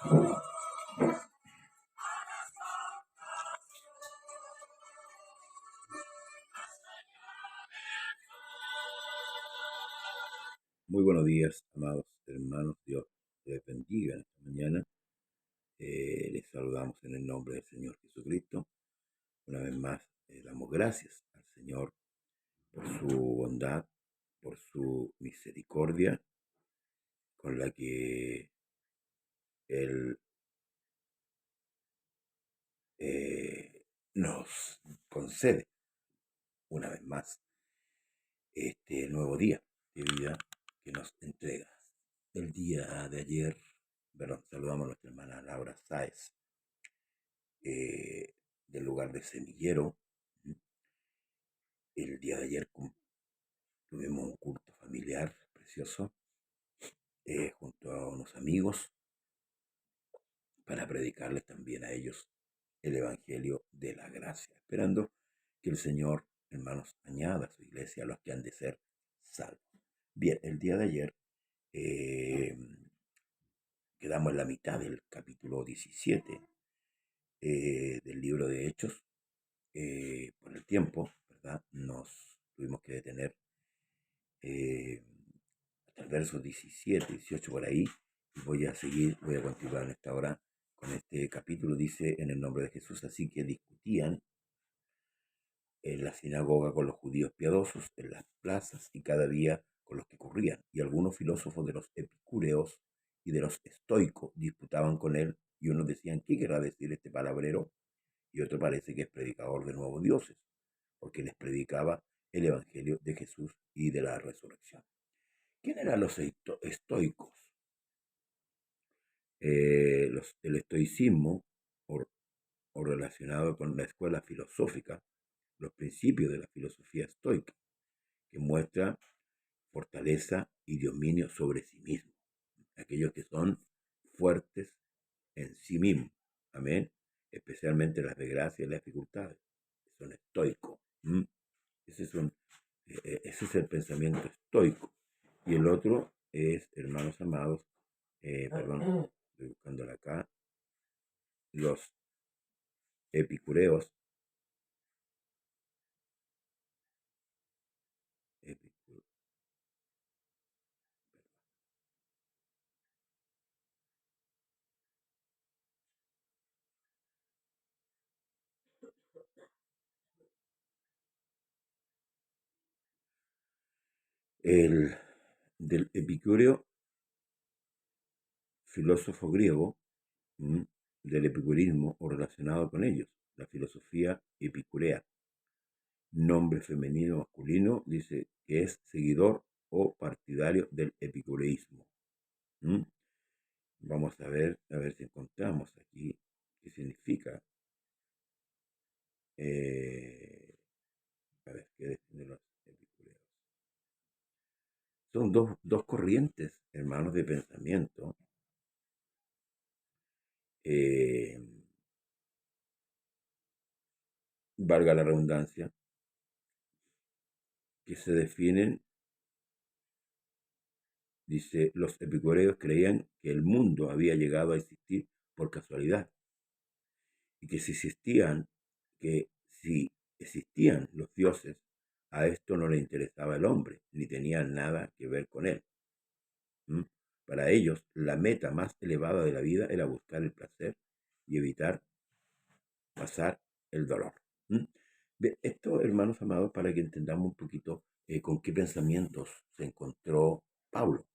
Muy buenos días, amados hermanos. Dios les bendiga en esta mañana. Les saludamos en el nombre del Señor Jesucristo. Una vez más, damos gracias al Señor por su bondad, por su misericordia con la que Él nos concede una vez más este nuevo día de vida que nos entrega. El día de ayer, saludamos a nuestra hermana Laura Sáez, del lugar de Semillero. El día de ayer tuvimos un culto familiar precioso, junto a unos amigos para predicarles también a ellos el Evangelio de la gracia, esperando que el Señor, hermanos, añada a su iglesia a los que han de ser salvos. Bien, el día de ayer eh, quedamos en la mitad del capítulo 17 del libro de Hechos. Por el tiempo, ¿verdad? Nos tuvimos que detener eh, hasta el verso 17, 18 por ahí. Y voy a continuar en esta hora con este capítulo. Dice: en el nombre de Jesús. Así que discutían en la sinagoga con los judíos piadosos, en las plazas y cada día con los que corrían. Y algunos filósofos de los epicúreos y de los estoicos disputaban con él, y unos decían: ¿qué querrá decir este palabrero? Y otro parece que es predicador de nuevos dioses, porque les predicaba el evangelio de Jesús y de la resurrección. ¿Quién eran los estoicos? El estoicismo, o, o relacionado con la escuela filosófica, los principios de la filosofía estoica, que muestra fortaleza y dominio sobre sí mismo. Aquellos que son fuertes en sí mismos. Amén. Especialmente las desgracias y las dificultades. Son estoicos. Ese es el pensamiento estoico. Y el otro es, hermanos amados, perdón, estoy buscándola acá, los epicureos. epicu- el del epicúreo, filósofo griego, mm, del epicurismo o relacionado con ellos, la filosofía epicurea, nombre femenino masculino, dice que es seguidor o partidario del epicureísmo. ¿Mm? Vamos a ver si encontramos aquí qué significa. A ver, ¿qué define los epicureos? Son dos corrientes, hermanos, de pensamiento, eh, valga la redundancia, que se definen. Dice: los epicureos creían que el mundo había llegado a existir por casualidad, y que si existían los dioses, a esto no le interesaba el hombre, ni tenía nada que ver con él. ¿Mm? Para ellos, la meta más elevada de la vida era buscar el placer y evitar pasar el dolor. ¿Mm? Esto, hermanos amados, para que entendamos un poquito con qué pensamientos se encontró Pablo.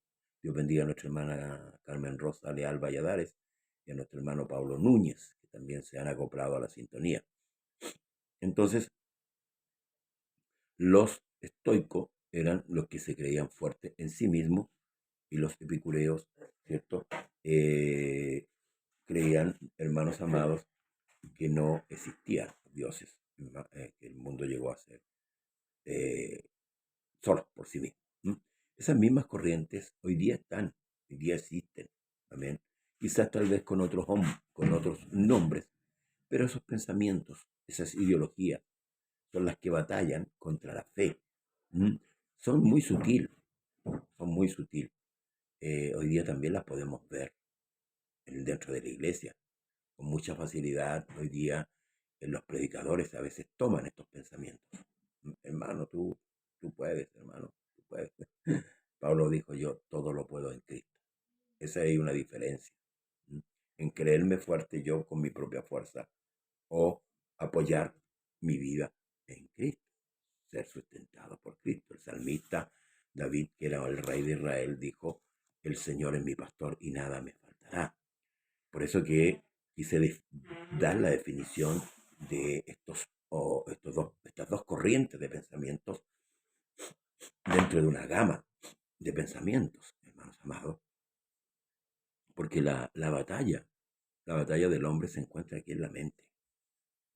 Dios bendiga a nuestra hermana Carmen Rosa Leal Valladares y a nuestro hermano Pablo Núñez, que también se han acoplado a la sintonía. Entonces, los estoicos eran los que se creían fuertes en sí mismos, y los epicureos, ¿cierto? Creían, hermanos amados, que no existían dioses, que el mundo llegó a ser eh, solo por sí mismo. Esas mismas corrientes hoy día existen, amén. Quizás tal vez con otros nombres, pero esos pensamientos, esas ideologías, son las que batallan contra la fe. ¿Mm? Son muy sutiles, son muy sutiles. Hoy día también las podemos ver. dentro de la iglesia. Con mucha facilidad hoy día los predicadores a veces toman estos pensamientos. Hermano, tú puedes, hermano, tú puedes. Pablo dijo, yo todo lo puedo en Cristo. Esa hay una diferencia. En creerme fuerte yo con mi propia fuerza o apoyar mi vida en Cristo, ser sustentado por Cristo. El salmista David, que era el rey de Israel, dijo, el Señor es mi pastor y nada me faltará. Por eso que quise dar la definición de estas dos corrientes de pensamientos dentro de una gama de pensamientos, hermanos amados, porque la batalla del hombre se encuentra aquí en la mente.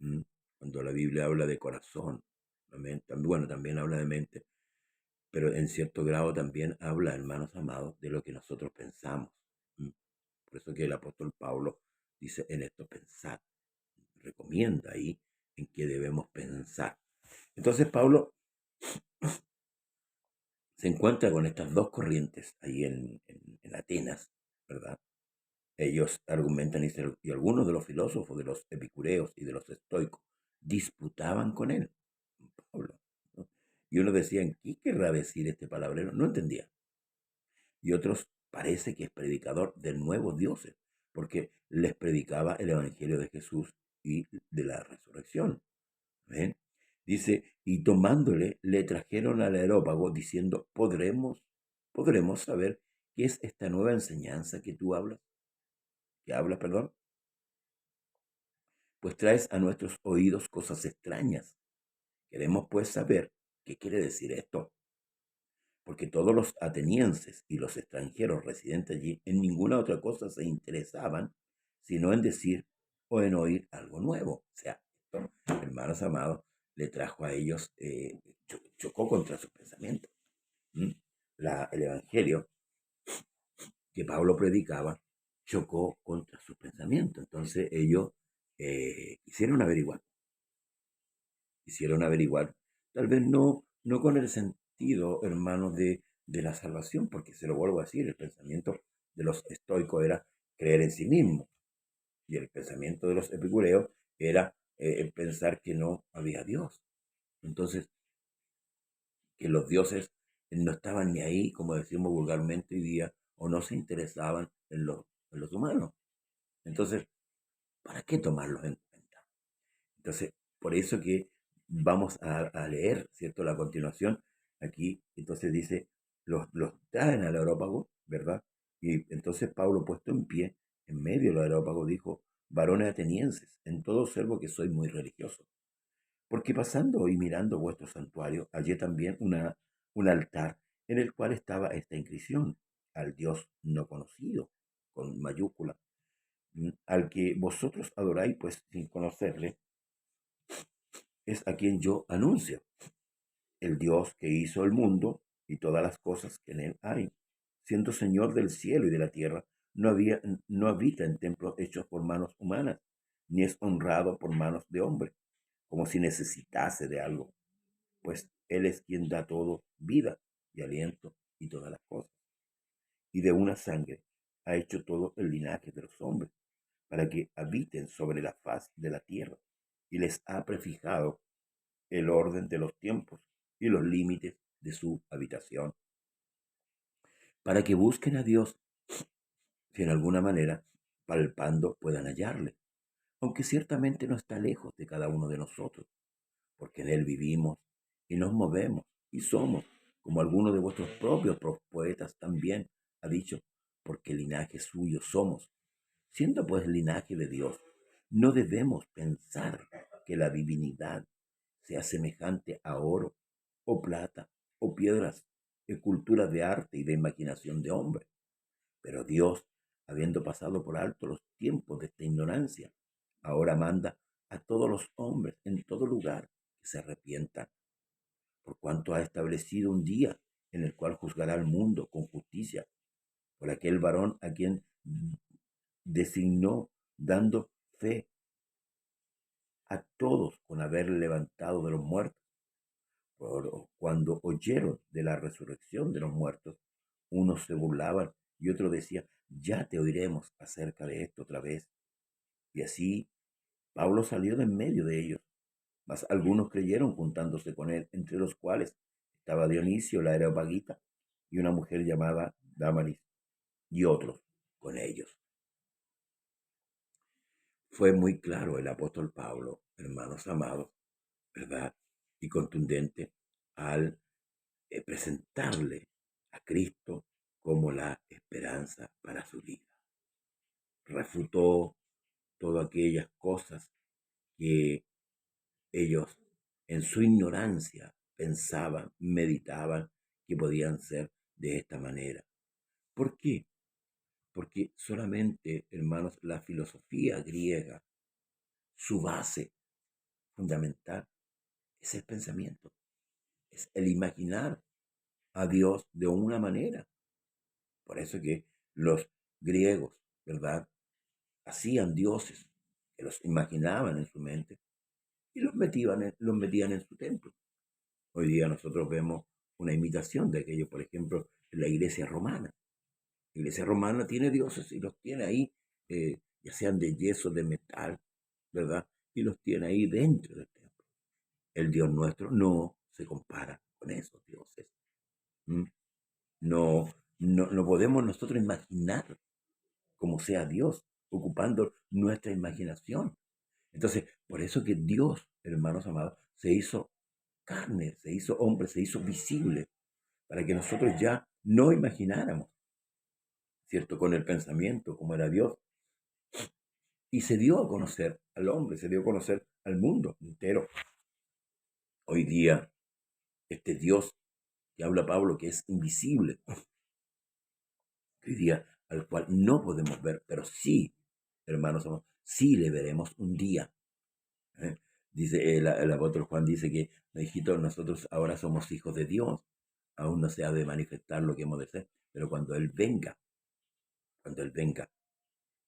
¿Mm? Cuando la Biblia habla de corazón, bueno, también habla de mente, pero en cierto grado también habla, hermanos amados, de lo que nosotros pensamos. ¿Mm? Por eso que el apóstol Pablo dice, en esto pensad, recomienda ahí en qué debemos pensar. Entonces Pablo se encuentra con estas dos corrientes ahí en Atenas, ¿verdad? Ellos argumentan y algunos de los filósofos, de los epicureos y de los estoicos, disputaban con él, con Pablo, ¿no? Y uno decía, ¿qué querrá decir este palabrero? No entendía. Y otros parece que es predicador de nuevos dioses, porque les predicaba el evangelio de Jesús y de la resurrección. ¿Ven? Dice, y tomándole, le trajeron al areópago diciendo, ¿podremos saber qué es esta nueva enseñanza que tú hablas? Que hablas, perdón. Pues traes a nuestros oídos cosas extrañas. Queremos pues saber qué quiere decir esto, porque todos los atenienses y los extranjeros residentes allí en ninguna otra cosa se interesaban, sino en decir o en oír algo nuevo. O sea, esto, hermanos amados, le trajo a ellos, chocó contra sus pensamientos. ¿Mm? El evangelio que Pablo predicaba chocó contra sus pensamientos. Entonces ellos quisieron averiguar, tal vez no con el sentido, hermanos, de la salvación, porque se lo vuelvo a decir, el pensamiento de los estoicos era creer en sí mismo, y el pensamiento de los epicureos era pensar que no había Dios. Entonces, que los dioses no estaban ni ahí, como decimos vulgarmente hoy día, o no se interesaban en los humanos. Entonces, ¿para qué tomarlos en cuenta? Entonces, por eso que vamos a leer, ¿cierto? La continuación, aquí, entonces dice, los traen al areópago, ¿verdad? Y entonces Pablo, puesto en pie, en medio del areópago, dijo, varones atenienses, en todo observo que soy muy religioso, porque pasando y mirando vuestro santuario, hallé también un altar en el cual estaba esta inscripción, al Dios no conocido, con mayúscula, al que vosotros adoráis, pues sin conocerle, es a quien yo anuncio, el Dios que hizo el mundo y todas las cosas que en él hay, siendo Señor del cielo y de la tierra, no habita en templos hechos por manos humanas, ni es honrado por manos de hombre, como si necesitase de algo, pues Él es quien da todo, vida y aliento y todas las cosas. Y de una sangre ha hecho todo el linaje de los hombres, para que habiten sobre la faz de la tierra, y les ha prefijado el orden de los tiempos y los límites de su habitación, para que busquen a Dios, si en alguna manera, palpando, puedan hallarle, aunque ciertamente no está lejos de cada uno de nosotros, porque en Él vivimos y nos movemos y somos, como algunos de vuestros propios poetas también ha dicho, porque linaje suyo somos. Siendo pues linaje de Dios, no debemos pensar que la divinidad sea semejante a oro o plata o piedras, esculturas de arte y de imaginación de hombre. Pero Dios, habiendo pasado por alto los tiempos de esta ignorancia, ahora manda a todos los hombres en todo lugar que se arrepientan, por cuanto ha establecido un día en el cual juzgará al mundo con justicia por aquel varón a quien designó, dando fe a todos con haberle levantado de los muertos. Cuando oyeron de la resurrección de los muertos, unos se burlaban y otros decían, ya te oiremos acerca de esto otra vez. Y así Pablo salió de en medio de ellos, mas algunos creyeron juntándose con él, entre los cuales estaba Dionisio la Areopagita y una mujer llamada Damaris, y otros con ellos. Fue muy claro el apóstol Pablo, hermanos amados, ¿verdad? Y contundente al presentarle a Cristo como la esperanza para su vida. Refutó todas aquellas cosas que ellos en su ignorancia pensaban, meditaban que podían ser de esta manera. ¿Por qué? Porque solamente, hermanos, la filosofía griega, su base fundamental es el pensamiento, es el imaginar a Dios de una manera. Por eso que los griegos, ¿verdad? Hacían dioses, que los imaginaban en su mente y los metían en su templo. Hoy día nosotros vemos una imitación de aquello, por ejemplo, en la iglesia romana. La iglesia romana tiene dioses y los tiene ahí, ya sean de yeso, de metal, ¿verdad? Y los tiene ahí dentro del templo. El Dios nuestro no se compara con esos dioses. ¿Mm? No, no podemos nosotros imaginar como sea Dios, ocupando nuestra imaginación. Entonces, por eso que Dios, hermanos amados, se hizo carne, se hizo hombre, se hizo visible, para que nosotros ya no imagináramos, ¿cierto? Con el pensamiento, como era Dios. Y se dio a conocer al hombre, se dio a conocer al mundo entero. Hoy día, este Dios que habla Pablo, que es invisible, hoy día al cual no podemos ver, pero sí, hermanos, sí le veremos un día. ¿Eh? Dice el apóstol Juan dice que, hijitos, nosotros ahora somos hijos de Dios, aún no se ha de manifestar lo que hemos de ser, pero cuando Él venga,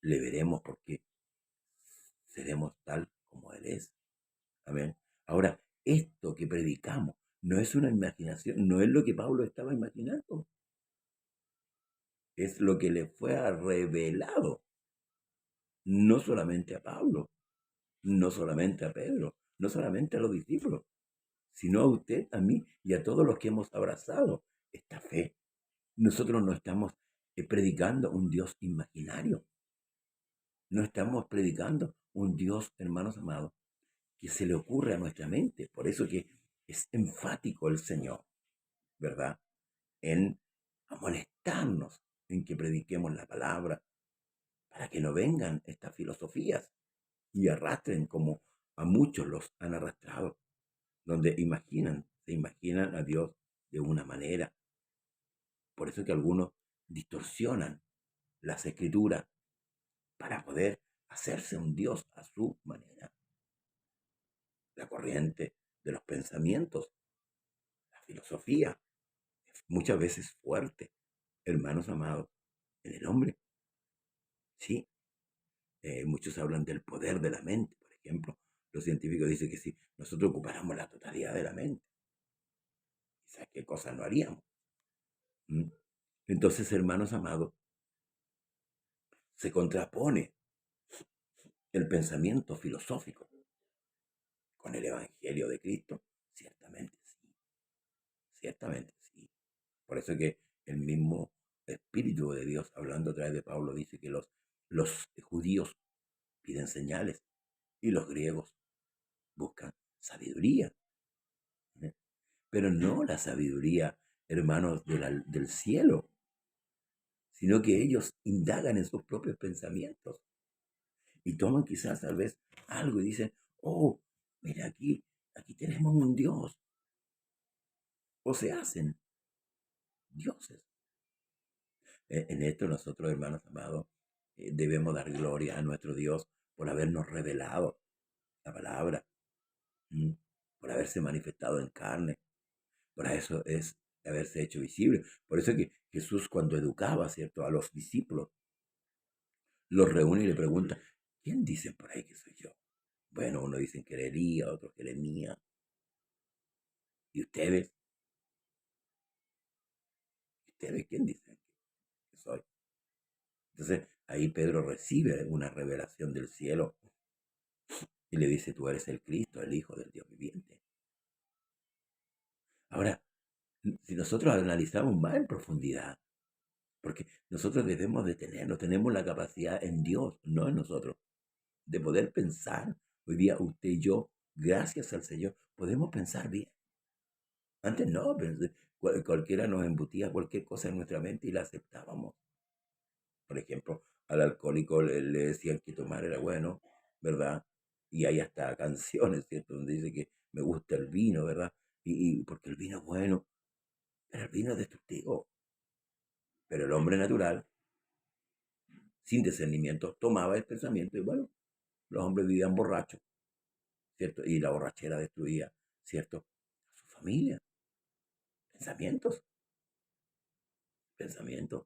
le veremos porque seremos tal como Él es. Amén. Ahora, esto que predicamos no es una imaginación, no es lo que Pablo estaba imaginando, es lo que le fue revelado, no solamente a Pablo, no solamente a Pedro, no solamente a los discípulos, sino a usted, a mí y a todos los que hemos abrazado esta fe. Nosotros no estamos predicando un Dios imaginario, no estamos predicando un Dios, hermanos amados, que se le ocurre a nuestra mente. Por eso que es enfático el Señor, ¿verdad? En amonestarnos, en que prediquemos la palabra, para que no vengan estas filosofías y arrastren como a muchos los han arrastrado, donde se imaginan a Dios de una manera. Por eso que algunos distorsionan las escrituras para poder hacerse un Dios a su manera. La corriente de los pensamientos, la filosofía, es muchas veces fuerte, hermanos amados, en el hombre. Sí, muchos hablan del poder de la mente, por ejemplo. Los científicos dicen que si nosotros ocupáramos la totalidad de la mente, quizás qué cosas no haríamos. ¿Mm? Entonces, hermanos amados, se contrapone el pensamiento filosófico con el Evangelio de Cristo. Ciertamente sí, ciertamente sí. Por eso que el mismo Espíritu de Dios, hablando a través de Pablo, dice que los judíos piden señales y los griegos buscan sabiduría. ¿Eh? Pero no la sabiduría, hermanos, del cielo, sino que ellos indagan en sus propios pensamientos y toman quizás tal vez algo y dicen, oh, mira aquí tenemos un Dios, o se hacen dioses. En esto nosotros, hermanos amados, debemos dar gloria a nuestro Dios por habernos revelado la palabra, ¿m? Por haberse manifestado en carne, por eso es haberse hecho visible. Por eso que Jesús cuando educaba, ¿cierto?, a los discípulos, los reúne y le pregunta, ¿quién dicen por ahí que soy yo? Bueno, uno dicen que era Elías, otros que era Mía. ¿Y ustedes? ¿Ustedes quién dicen que soy? Entonces ahí Pedro recibe una revelación del cielo y le dice, tú eres el Cristo, el Hijo del Dios viviente. Ahora, si nosotros analizamos más en profundidad, porque nosotros debemos de tenerlo, tenemos la capacidad en Dios, no en nosotros, de poder pensar. Hoy día usted y yo, gracias al Señor, podemos pensar bien. Antes no, cualquiera nos embutía cualquier cosa en nuestra mente y la aceptábamos. Por ejemplo, al alcohólico le decían que tomar era bueno, ¿verdad? Y hay hasta canciones, ¿cierto? Donde dice que me gusta el vino, ¿verdad? Y porque el vino es bueno, pero el vino es destructivo. Pero el hombre natural, sin discernimiento, tomaba el pensamiento y bueno, los hombres vivían borrachos, ¿cierto? Y la borrachera destruía, ¿cierto? A su familia. Pensamientos, pensamientos.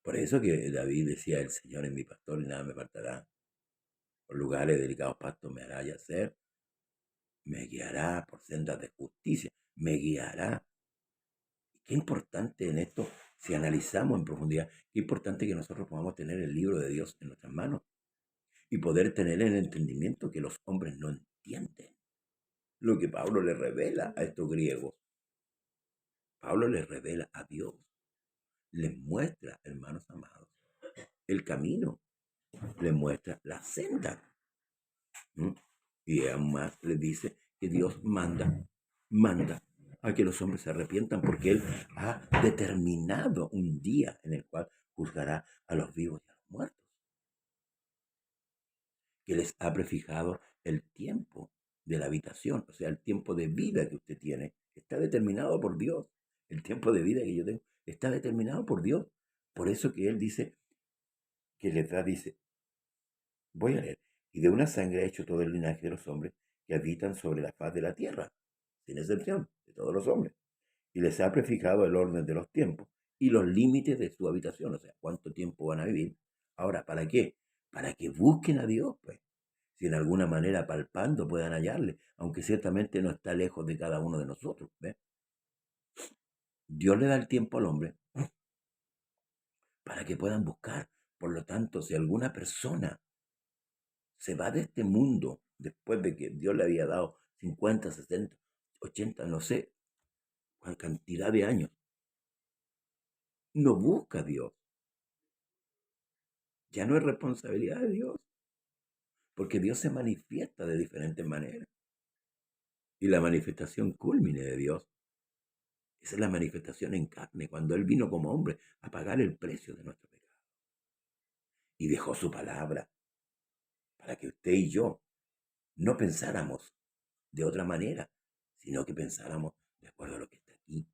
Por eso que David decía, el Señor es mi pastor y nada me faltará. Por lugares delicados pastos me hará yacer, me guiará por sendas de justicia, me guiará. Qué importante en esto, si analizamos en profundidad, qué importante que nosotros podamos tener el libro de Dios en nuestras manos y poder tener el entendimiento que los hombres no entienden. Lo que Pablo le revela a estos griegos. Pablo les revela a Dios, les muestra, hermanos amados, el camino, les muestra la senda. ¿Mm? Y además les dice que Dios manda a que los hombres se arrepientan porque Él ha determinado un día en el cual juzgará a los vivos y a los muertos. Que les ha prefijado el tiempo de la habitación, o sea, el tiempo de vida que usted tiene, está determinado por Dios. El tiempo de vida que yo tengo está determinado por Dios. Por eso que Él dice, que les da, dice, voy a leer, y de una sangre ha hecho todo el linaje de los hombres que habitan sobre la faz de la tierra, sin excepción, de todos los hombres, y les ha prefijado el orden de los tiempos y los límites de su habitación, o sea, cuánto tiempo van a vivir. Ahora, ¿para qué? Para que busquen a Dios, pues, si en alguna manera palpando puedan hallarle, aunque ciertamente no está lejos de cada uno de nosotros. ¿Ves? Dios le da el tiempo al hombre para que puedan buscar. Por lo tanto, si alguna persona se va de este mundo después de que Dios le había dado 50, 60, 80, no sé, cuál cantidad de años, no busca a Dios, ya no es responsabilidad de Dios, porque Dios se manifiesta de diferentes maneras. Y la manifestación cúlmine de Dios, esa es la manifestación en carne, cuando Él vino como hombre a pagar el precio de nuestro pecado. Y dejó su palabra para que usted y yo no pensáramos de otra manera, sino que pensáramos de acuerdo a lo que está aquí.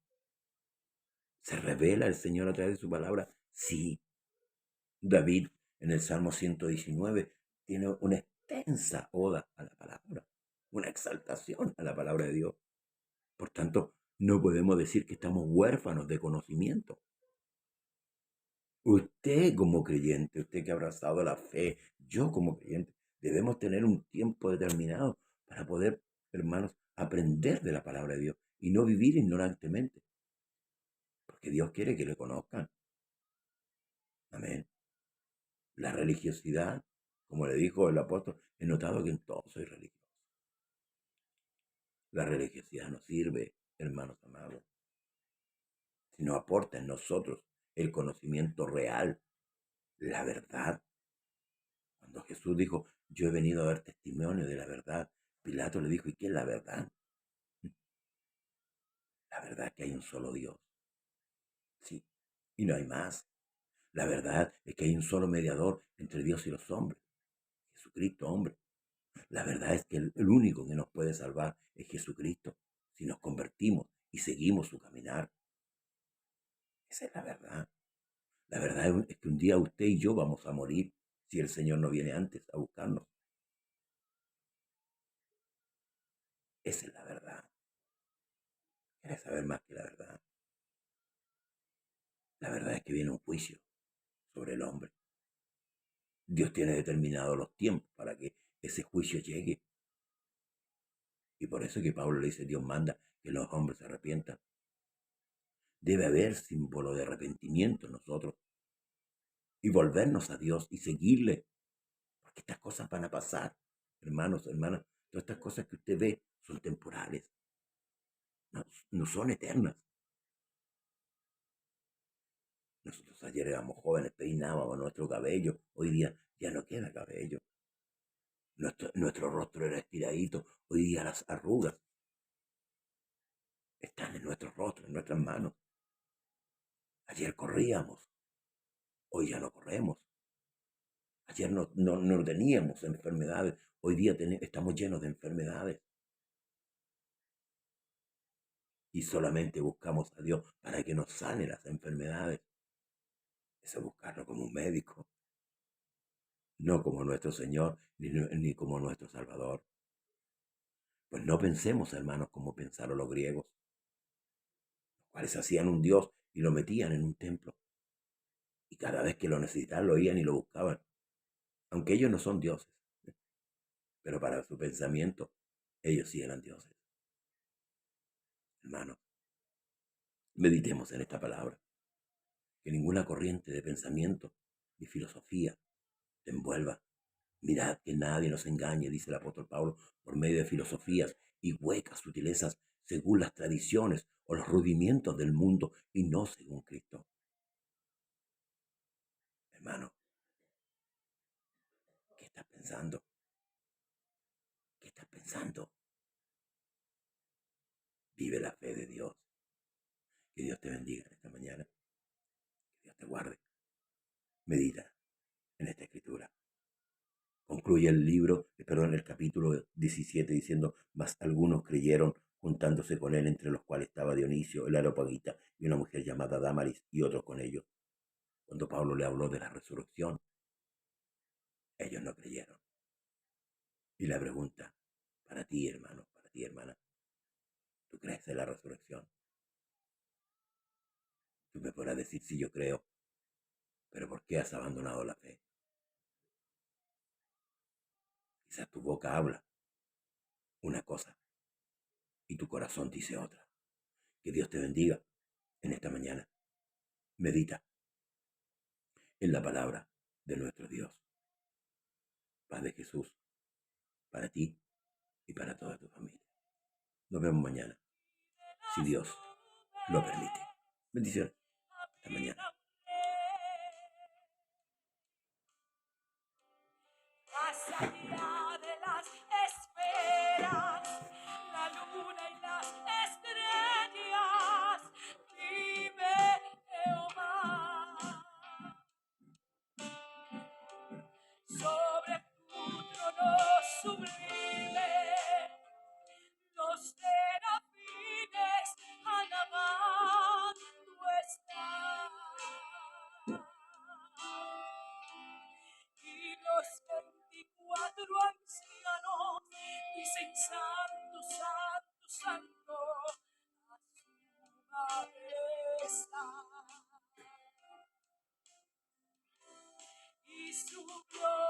¿Se revela el Señor a través de su palabra? Sí. David en el Salmo 119 tiene una extensa oda a la palabra, una exaltación a la palabra de Dios. Por tanto, no podemos decir que estamos huérfanos de conocimiento. Usted como creyente, usted que ha abrazado la fe, yo como creyente, debemos tener un tiempo determinado para poder, hermanos, aprender de la palabra de Dios y no vivir ignorantemente, porque Dios quiere que le conozcan. Amén. La religiosidad, como le dijo el apóstol, he notado que en todo soy religioso. La religiosidad no sirve, hermanos amados, sino aporta en nosotros el conocimiento real, la verdad. Cuando Jesús dijo, yo he venido a dar testimonio de la verdad, Pilato le dijo, ¿y qué es la verdad? La verdad es que hay un solo Dios, sí, y no hay más. La verdad es que hay un solo mediador entre Dios y los hombres, Jesucristo hombre. La verdad es que el único que nos puede salvar es Jesucristo, si nos convertimos y seguimos su caminar. Esa es la verdad. La verdad es que un día usted y yo vamos a morir si el Señor no viene antes a buscarnos. Esa es la verdad. ¿Quieres saber más que la verdad? La verdad es que viene un juicio sobre el hombre. Dios tiene determinados los tiempos para que ese juicio llegue. Y por eso que Pablo le dice, Dios manda que los hombres se arrepientan. Debe haber símbolo de arrepentimiento en nosotros. y volvernos a Dios y seguirle, porque estas cosas van a pasar, hermanos, hermanas. Todas estas cosas que usted ve son temporales, no, no son eternas. Nosotros ayer éramos jóvenes, peinábamos nuestro cabello, hoy día ya no queda cabello. Nuestro rostro era estiradito, hoy día las arrugas están en nuestro rostro, en nuestras manos. Ayer corríamos, hoy ya no corremos. Ayer no teníamos enfermedades, hoy día estamos llenos de enfermedades. Y solamente buscamos a Dios para que nos sane las enfermedades. Eso es buscarlo como un médico, no como nuestro Señor ni como nuestro Salvador. Pues no pensemos, hermanos, como pensaron los griegos, los cuales hacían un Dios y lo metían en un templo. Y cada vez que lo necesitaban lo oían y lo buscaban. Aunque ellos no son dioses, pero para su pensamiento ellos sí eran dioses. Hermanos, meditemos en esta palabra. Que ninguna corriente de pensamiento ni filosofía te envuelva. Mirad que nadie nos engañe, dice el apóstol Pablo, por medio de filosofías y huecas sutilezas según las tradiciones o los rudimientos del mundo y no según Cristo. Hermano, ¿qué estás pensando? ¿Qué estás pensando? Vive la fe de Dios. Que Dios te bendiga en esta mañana. Que Dios te guarde. Medita en esta escritura. Concluye el capítulo 17 diciendo, mas algunos creyeron juntándose con él, entre los cuales estaba Dionisio, el Areopagita, y una mujer llamada Dámaris, y otros con ellos. Cuando Pablo le habló de la resurrección, ellos no creyeron. Y la pregunta, para ti, hermano, para ti, hermana, ¿tú crees en la resurrección? Tú me podrás decir si yo creo, pero ¿por qué has abandonado la fe? Quizás tu boca habla una cosa y tu corazón dice otra. Que Dios te bendiga en esta mañana. Medita en la palabra de nuestro Dios. Paz de Jesús para ti y para toda tu familia. Nos vemos mañana, si Dios lo permite. Bendiciones. Hasta mañana. Más allá de las esferas, la luna y las estrellas, vive Jehová. Sobre tu trono sublime, los serafines alabando están. Y los 24 ancianos dicen santo, santo, santo a su majestad. Y su gloria